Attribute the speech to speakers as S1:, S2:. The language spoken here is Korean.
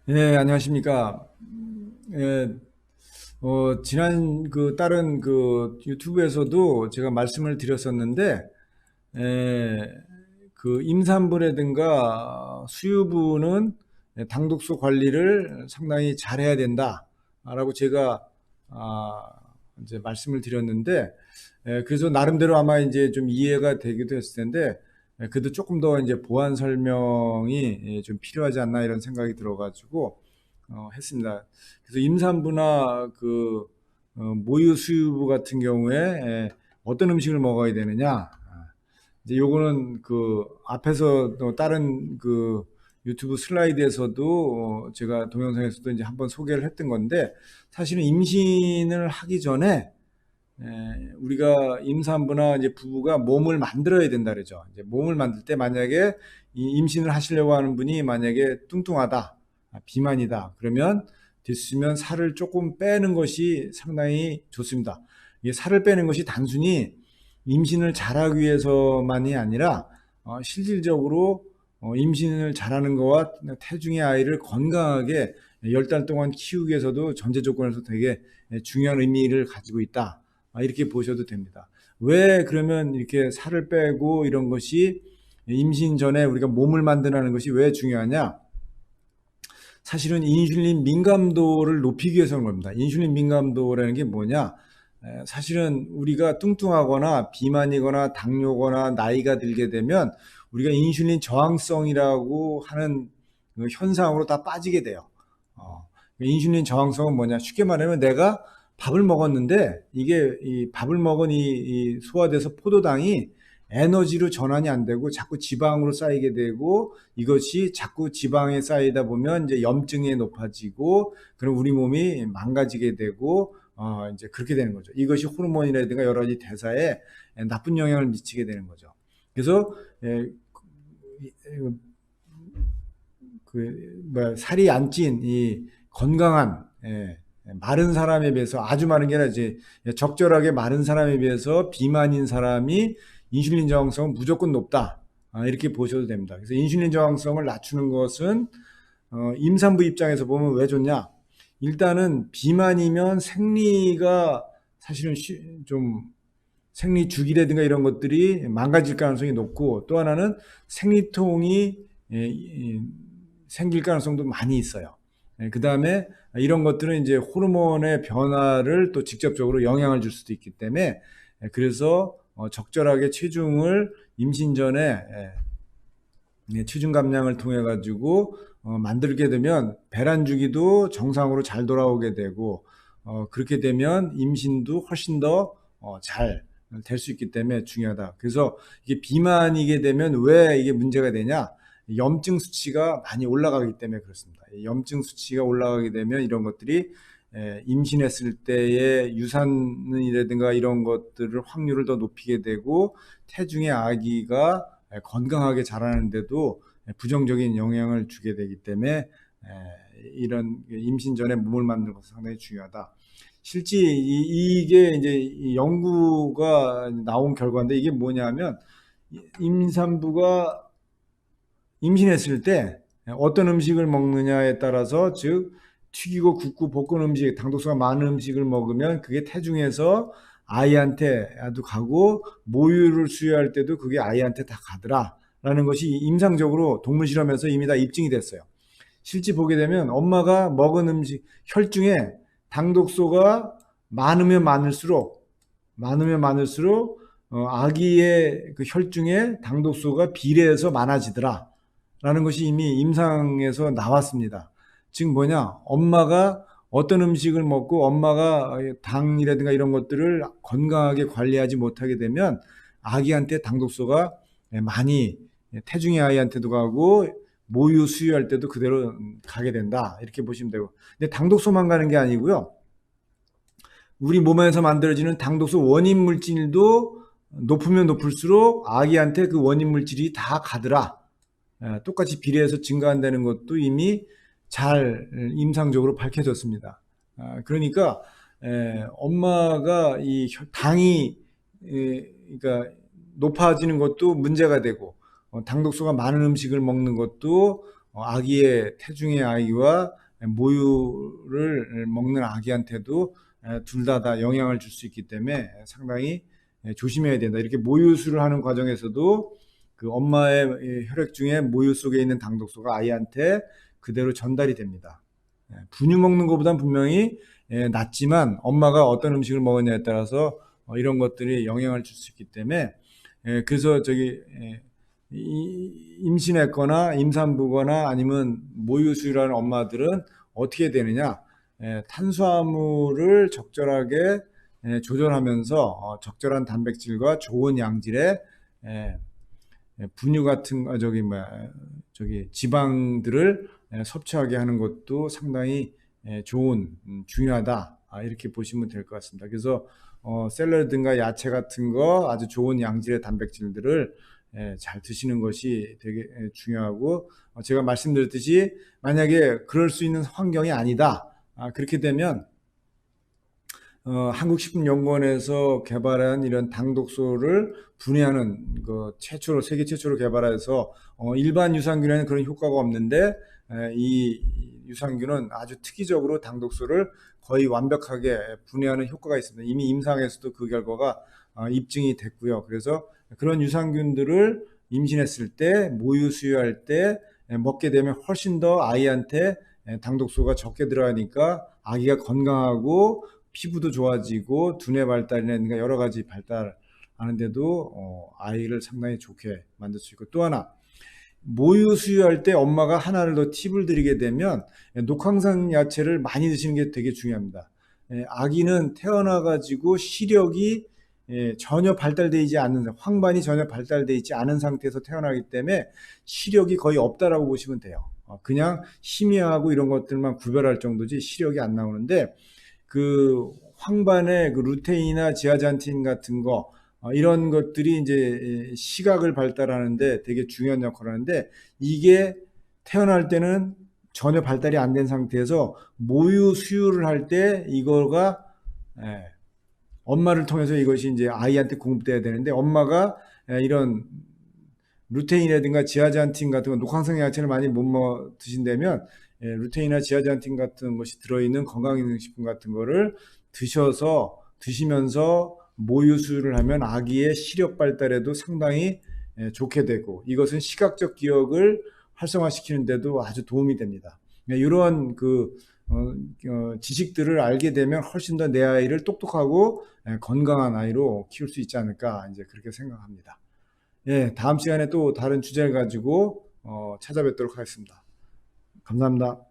S1: 예, 안녕하십니까. 예, 지난 다른 유튜브에서도 제가 말씀을 드렸었는데, 예, 임산부라든가 수유부는 당독소 관리를 상당히 잘해야 된다라고 제가, 아, 이제 말씀을 드렸는데, 그래서 나름대로 아마 이제 좀 이해가 되기도 했을 텐데, 그래도 조금 더 이제 보완 설명이 좀 필요하지 않나 이런 생각이 들어가지고, 했습니다. 그래서 임산부나 모유 수유부 같은 경우에 어떤 음식을 먹어야 되느냐. 이제 요거는 앞에서 또 다른 유튜브 슬라이드에서도 제가 동영상에서도 이제 한번 소개를 했던 건데, 사실은 임신을 하기 전에 우리가 임산부나 이제 부부가 몸을 만들어야 된다 그러죠. 이제 몸을 만들 때 만약에 이 임신을 하시려고 하는 분이 만약에 뚱뚱하다, 비만이다, 그러면 됐으면 살을 조금 빼는 것이 상당히 좋습니다. 이게 살을 빼는 것이 단순히 임신을 잘하기 위해서만이 아니라 실질적으로 임신을 잘하는 것과 태중의 아이를 건강하게 10달 동안 키우기 위해서도 전제 조건에서 되게 중요한 의미를 가지고 있다. 이렇게 보셔도 됩니다. 왜 그러면 이렇게 살을 빼고 이런 것이 임신 전에 우리가 몸을 만드는 것이 왜 중요하냐? 사실은 인슐린 민감도를 높이기 위해서는 겁니다. 인슐린 민감도라는 게 뭐냐? 사실은 우리가 뚱뚱하거나 비만이거나 당뇨거나 나이가 들게 되면 우리가 인슐린 저항성이라고 하는 그 현상으로 다 빠지게 돼요. 인슐린 저항성은 뭐냐? 쉽게 말하면 내가 밥을 먹었는데 이게 이 밥을 먹은 이 소화돼서 포도당이 에너지로 전환이 안 되고 자꾸 지방으로 쌓이게 되고, 이것이 자꾸 지방에 쌓이다 보면 이제 염증이 높아지고, 그럼 우리 몸이 망가지게 되고 이제 그렇게 되는 거죠. 이것이 호르몬이라든가 여러 가지 대사에 나쁜 영향을 미치게 되는 거죠. 그래서 살이 안 찐 이 건강한 마른 사람에 비해서, 아주 마른 게 아니라 이제 적절하게 마른 사람에 비해서 비만인 사람이 인슐린 저항성은 무조건 높다. 이렇게 보셔도 됩니다. 그래서 인슐린 저항성을 낮추는 것은 임산부 입장에서 보면 왜 좋냐? 일단은 비만이면 생리가 사실은 좀 생리 주기라든가 이런 것들이 망가질 가능성이 높고, 또 하나는 생리통이 생길 가능성도 많이 있어요. 그 다음에 이런 것들은 이제 호르몬의 변화를 또 직접적으로 영향을 줄 수도 있기 때문에, 그래서 적절하게 체중을 임신 전에 체중 감량을 통해 가지고 만들게 되면 배란 주기도 정상으로 잘 돌아오게 되고, 그렇게 되면 임신도 훨씬 더 잘 될 수 있기 때문에 중요하다. 그래서 이게 비만이게 되면 왜 이게 문제가 되냐? 염증 수치가 많이 올라가기 때문에 그렇습니다. 염증 수치가 올라가게 되면 이런 것들이 임신했을 때의 유산이라든가 이런 것들을 확률을 더 높이게 되고, 태중의 아기가 건강하게 자라는데도 부정적인 영향을 주게 되기 때문에 이런 임신 전에 몸을 만드는 것은 상당히 중요하다. 실제 이게 이제 연구가 나온 결과인데, 이게 뭐냐면 임산부가 임신했을 때 어떤 음식을 먹느냐에 따라서, 즉 튀기고 굽고 볶은 음식, 당독소가 많은 음식을 먹으면 그게 태중에서 아이한테도 가고, 모유를 수유할 때도 그게 아이한테 다 가더라라는 것이 임상적으로 동물 실험에서 이미 다 입증이 됐어요. 실제 보게 되면 엄마가 먹은 음식 혈중에 당독소가 많으면 많을수록 아기의 그 혈중에 당독소가 비례해서 많아지더라 라는 것이 이미 임상에서 나왔습니다. 즉 뭐냐, 엄마가 어떤 음식을 먹고 엄마가 당이라든가 이런 것들을 건강하게 관리하지 못하게 되면 아기한테 당독소가 많이, 태중의 아이한테도 가고 모유 수유할 때도 그대로 가게 된다, 이렇게 보시면 되고. 근데 당독소만 가는 게 아니고요, 우리 몸에서 만들어지는 당독소 원인 물질도 높으면 높을수록 아기한테 그 원인 물질이 다 가더라, 똑같이 비례해서 증가한다는 것도 이미 잘 임상적으로 밝혀졌습니다. 그러니까 엄마가 이 당이 그러니까 높아지는 것도 문제가 되고, 당독소가 많은 음식을 먹는 것도 아기의 태중의 아기와 모유를 먹는 아기한테도 둘 다 영향을 줄 수 있기 때문에 상당히 조심해야 된다. 이렇게 모유수를 하는 과정에서도 그 엄마의 혈액 중에 모유 속에 있는 당독소가 아이한테 그대로 전달이 됩니다. 분유 먹는 것보단 분명히 낫지만 엄마가 어떤 음식을 먹었냐에 따라서 이런 것들이 영향을 줄 수 있기 때문에 그래서 임신했거나 임산부거나 아니면 모유수유라는 엄마들은 어떻게 되느냐? 탄수화물을 적절하게 조절하면서 적절한 단백질과 좋은 양질의 분유 같은 지방들을 섭취하게 하는 것도 상당히 좋은 중요하다. 이렇게 보시면 될 것 같습니다. 그래서 샐러드든가 야채 같은 거 아주 좋은 양질의 단백질들을 잘 드시는 것이 되게 중요하고 제가 말씀드렸듯이 만약에 그럴 수 있는 환경이 아니다. 그렇게 되면 한국식품연구원에서 개발한 이런 당독소를 분해하는 세계 최초로 개발해서 일반 유산균에는 그런 효과가 없는데 이 유산균은 아주 특이적으로 당독소를 거의 완벽하게 분해하는 효과가 있습니다. 이미 임상에서도 그 결과가 입증이 됐고요. 그래서 그런 유산균들을 임신했을 때 모유 수유할 때 먹게 되면 훨씬 더 아이한테 당독소가 적게 들어가니까 아기가 건강하고 피부도 좋아지고 두뇌 발달이나 여러 가지 발달하는데도 아이를 상당히 좋게 만들 수 있고 또 하나 모유 수유할 때 엄마가 하나를 더 팁을 드리게 되면 녹황산 야채를 많이 드시는 게 되게 중요합니다. 아기는 태어나가지고 시력이 전혀 발달되지 않는 황반이 전혀 발달되어 있지 않은 상태에서 태어나기 때문에 시력이 거의 없다라고 보시면 돼요. 그냥 희미하고 이런 것들만 구별할 정도지 시력이 안 나오는데 그 황반의 그 루테인이나 지아잔틴 같은 거 이런 것들이 이제 시각을 발달하는데 되게 중요한 역할을 하는데 이게 태어날 때는 전혀 발달이 안 된 상태에서 모유 수유를 할 때 이거가 엄마를 통해서 이것이 이제 아이한테 공급돼야 되는데 엄마가 이런 루테인이라든가 지아잔틴 같은 거 녹황색 야채를 많이 못 드신다면 루테인이나 지아잔틴 같은 것이 들어있는 건강기능식품 같은 거를 드시면서 모유 수유를 하면 아기의 시력 발달에도 상당히 좋게 되고 이것은 시각적 기억을 활성화시키는 데도 아주 도움이 됩니다. 이러한 지식들을 알게 되면 훨씬 더 내 아이를 똑똑하고 건강한 아이로 키울 수 있지 않을까 이제 그렇게 생각합니다. 다음 시간에 또 다른 주제를 가지고 찾아뵙도록 하겠습니다. 감사합니다.